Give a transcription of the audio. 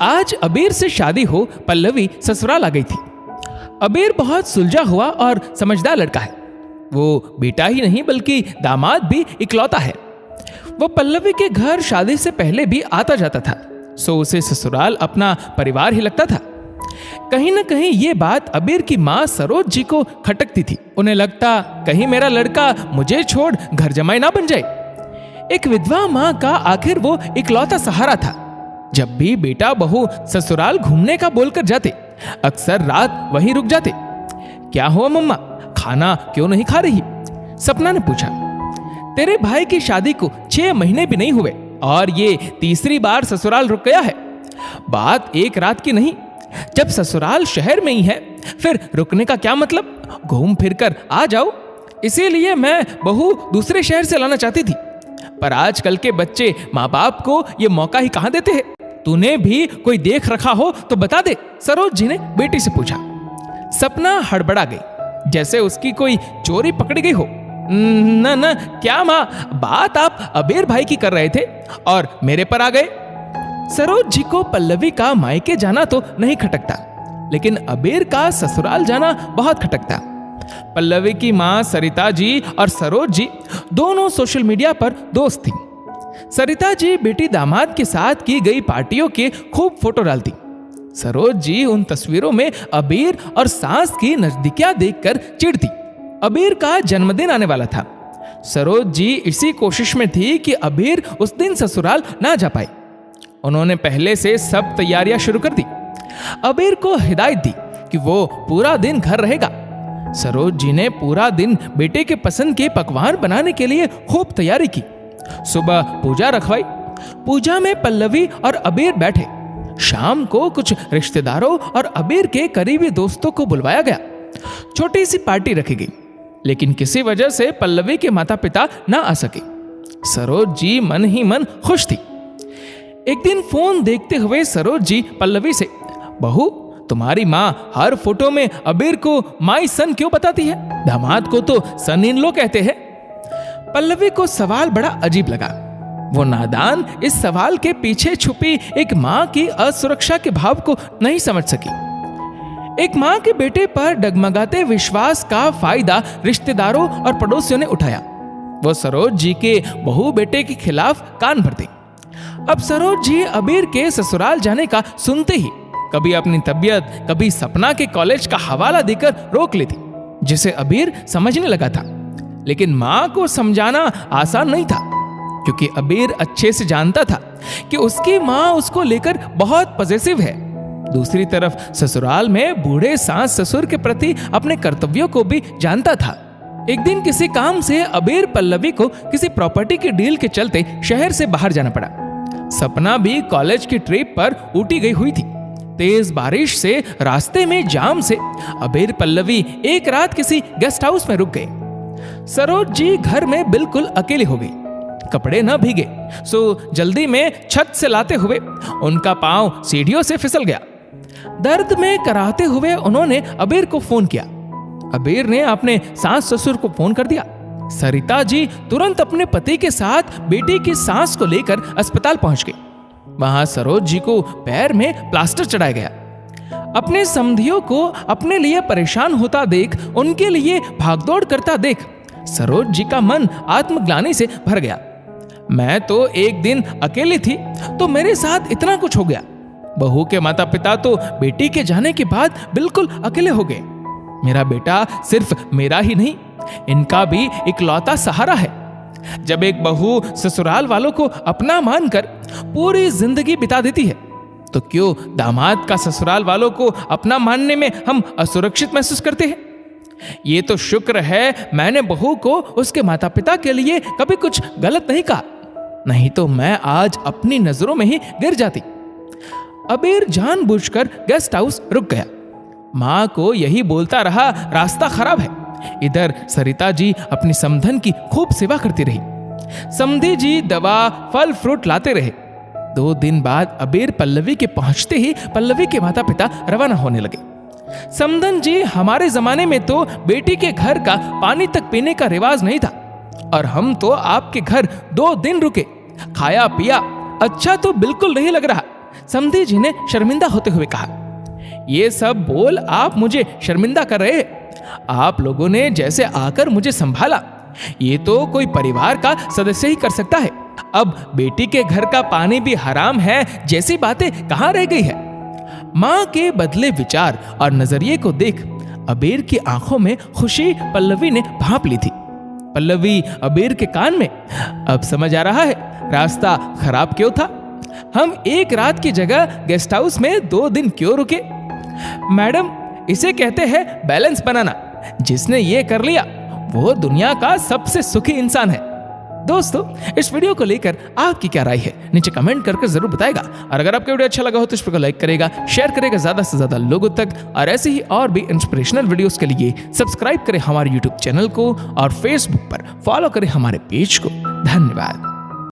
आज अबीर से शादी हो पल्लवी ससुराल आ गई थी। अबीर बहुत सुलझा हुआ और समझदार लड़का है। वो बेटा ही नहीं बल्कि दामाद भी इकलौता है। वो पल्लवी के घर शादी से पहले भी आता जाता था, सो उसे ससुराल अपना परिवार ही लगता था। कहीं न कहीं ये बात अबीर की माँ सरोज जी को खटकती थी। उन्हें लगता कहीं मेरा लड़का मुझे छोड़ घर जमाई ना बन जाए। एक विधवा माँ का आखिर वो इकलौता सहारा था। जब भी बेटा बहू ससुराल घूमने का बोलकर जाते, अक्सर रात वहीं रुक जाते। क्या हुआ मम्मा, खाना क्यों नहीं खा रही? सपना ने पूछा। तेरे भाई की शादी को 6 महीने भी नहीं हुए और ये तीसरी बार ससुराल रुक गया है। बात एक रात की नहीं, जब ससुराल शहर में ही है फिर रुकने का क्या मतलब? घूम फिर कर आ जाओ। इसीलिए मैं बहू दूसरे शहर से लाना चाहती थी, पर आजकल के बच्चे माँ बाप को ये मौका ही कहां देते हैं। तूने भी कोई देख रखा हो तो बता दे, सरोज जी ने बेटी से पूछा। सपना हड़बड़ा गई, जैसे उसकी कोई चोरी पकड़ी गई हो। न क्या माँ, बात आप अबीर भाई की कर रहे थे और मेरे पर आ गए। सरोज जी को पल्लवी का मायके जाना तो नहीं खटकता, लेकिन अबीर का ससुराल जाना बहुत खटकता। पल्लवी की माँ सरिता जी और सरोज जी दोनों सोशल मीडिया पर दोस्त थी। सरिता जी बेटी दामाद के साथ की गई पार्टियों के खूब फोटो डालती। सरोज जी उन तस्वीरों में अबीर और सास की नजदीकियां देखकर चिढ़ती। अबीर का जन्मदिन आने वाला था। सरोज जी इसी कोशिश में थी कि अबीर उस दिन ससुराल ना जा पाए। उन्होंने पहले से सब तैयारियां शुरू कर दी। अबीर को हिदायत दी कि वो पूरा दिन घर रहेगा। सरोज जी ने पूरा दिन बेटे के पसंद के पकवान बनाने के लिए खूब तैयारी की। सुबह पूजा रखवाई। पूजा में पल्लवी और अबीर बैठे। शाम को कुछ रिश्तेदारों और अबीर के करीबी दोस्तों को बुलवाया गया। छोटी सी पार्टी रखी गई, लेकिन किसी वजह से पल्लवी के माता पिता ना आ सके। सरोज जी मन ही मन खुश थी। एक दिन फोन देखते हुए सरोज जी पल्लवी से, बहू तुम्हारी माँ हर फोटो में अबीर को माई सन क्यों बताती है? दामाद को तो सन इन लो कहते हैं। पल्लवी को सवाल बड़ा अजीब लगा। वो नादान इस सवाल के पीछे छुपी एक माँ की असुरक्षा के भाव को नहीं समझ सकी। एक माँ के बेटे पर डगमगाते विश्वास का फायदा रिश्तेदारों और पड़ोसियों ने उठाया। वो सरोज जी के बहू बेटे के खिलाफ कान भर दी। अब सरोज जी अबीर के ससुराल जाने का सुनते ही कभी अपनी तबीयत, कभी सपना के कॉलेज का हवाला देकर रोक लेती, जिसे अबीर समझने लगा था। लेकिन माँ को समझाना आसान नहीं था, क्योंकि अबीर अच्छे से जानता था कि उसकी माँ उसको लेकर बहुत पॉजिटिव है। दूसरी तरफ ससुराल में बूढ़े सास ससुर के प्रति अपने कर्तव्यों को भी जानता था। एक दिन किसी काम से अबीर पल्लवी को किसी प्रॉपर्टी की डील के चलते शहर से बाहर जाना पड़ा। सपना भी कॉलेज की ट्रिप पर ऊटी गई हुई थी। तेज बारिश से, रास्ते में जाम से अबीर पल्लवी एक रात किसी गेस्ट हाउस में रुक गए। सरोज जी घर में बिल्कुल अकेली हो गई। कपड़े न भीगे, सो जल्दी में छत से लाते हुए उनका पांव सीढ़ियों से फिसल गया। दर्द में कराहते हुए उन्होंने अबीर को फोन किया। अबीर ने अपने सास ससुर को फोन कर दिया। सरिता जी तुरंत अपने पति के साथ बेटी की सांस को लेकर अस्पताल पहुंच गई। वहां सरोज जी को पैर में प्लास्टर चढ़ाया गया। अपने समधियों को अपने लिए परेशान होता देख, उनके लिए भागदौड़ करता देख सरोज जी का मन आत्मग्लानि से भर गया। मैं तो एक दिन अकेली थी तो मेरे साथ इतना कुछ हो गया। बहू के माता पिता तो बेटी के जाने के बाद बिल्कुल अकेले हो गए। मेरा बेटा सिर्फ मेरा ही नहीं, इनका भी इकलौता सहारा है। जब एक बहू ससुराल वालों को अपना मानकर पूरी जिंदगी बिता देती है, तो क्यों दामाद का ससुराल वालों को अपना मानने में हम असुरक्षित महसूस करते हैं? ये तो शुक्र है मैंने बहू को उसके माता पिता के लिए कभी कुछ गलत नहीं कहा, नहीं तो मैं आज अपनी नजरों में ही गिर जाती। अबीर जानबूझकर गेस्ट हाउस रुक गया। माँ को यही बोलता रहा, रास्ता खराब है। इधर सरिता जी अपनी समधन की खूब सेवा करती रही। समधी जी दवा, फल फ्रूट लाते रहे। 2 दिन बाद अबीर पल्लवी के पहुंचते ही पल्लवी के माता पिता रवाना होने लगे। समधन जी, हमारे जमाने में तो बेटी के घर का पानी तक पीने का रिवाज नहीं था, और हम तो आपके घर 2 दिन रुके, खाया पिया, अच्छा तो बिल्कुल नहीं लग रहा। समधी जी ने शर्मिंदा होते हुए कहा, ये सब बोल आप मुझे शर्मिंदा कर रहे हैं। आप लोगों ने जैसे आकर मुझे संभाला, ये तो कोई परिवार का सदस्य ही कर सकता है। अब बेटी के घर का पानी भी हराम है जैसी बातें कहां रह गई है। मां के बदले विचार और नजरिए को देख अबीर की आंखों में खुशी पल्लवी ने भांप ली थी। पल्लवी अबीर के कान में, अब समझ आ रहा है रास्ता खराब क्यों था। हम एक रात की जगह गेस्ट हाउस में 2 दिन क्यों रुके। मैडम, इसे कहते हैं बैलेंस बनाना। जिसने ये कर लिया वो दुनिया का सबसे सुखी इंसान है। दोस्तों, इस वीडियो को लेकर आपकी क्या राय है नीचे कमेंट करके जरूर बताएगा। और अगर आपको वीडियो अच्छा लगा हो तो इस वीडियो को लाइक करेगा, शेयर करेगा ज्यादा से ज्यादा लोगों तक। और ऐसे ही और भी इंस्पिरेशनल वीडियोस के लिए सब्सक्राइब करें हमारे यूट्यूब चैनल को और फेसबुक पर फॉलो करें हमारे पेज को। धन्यवाद।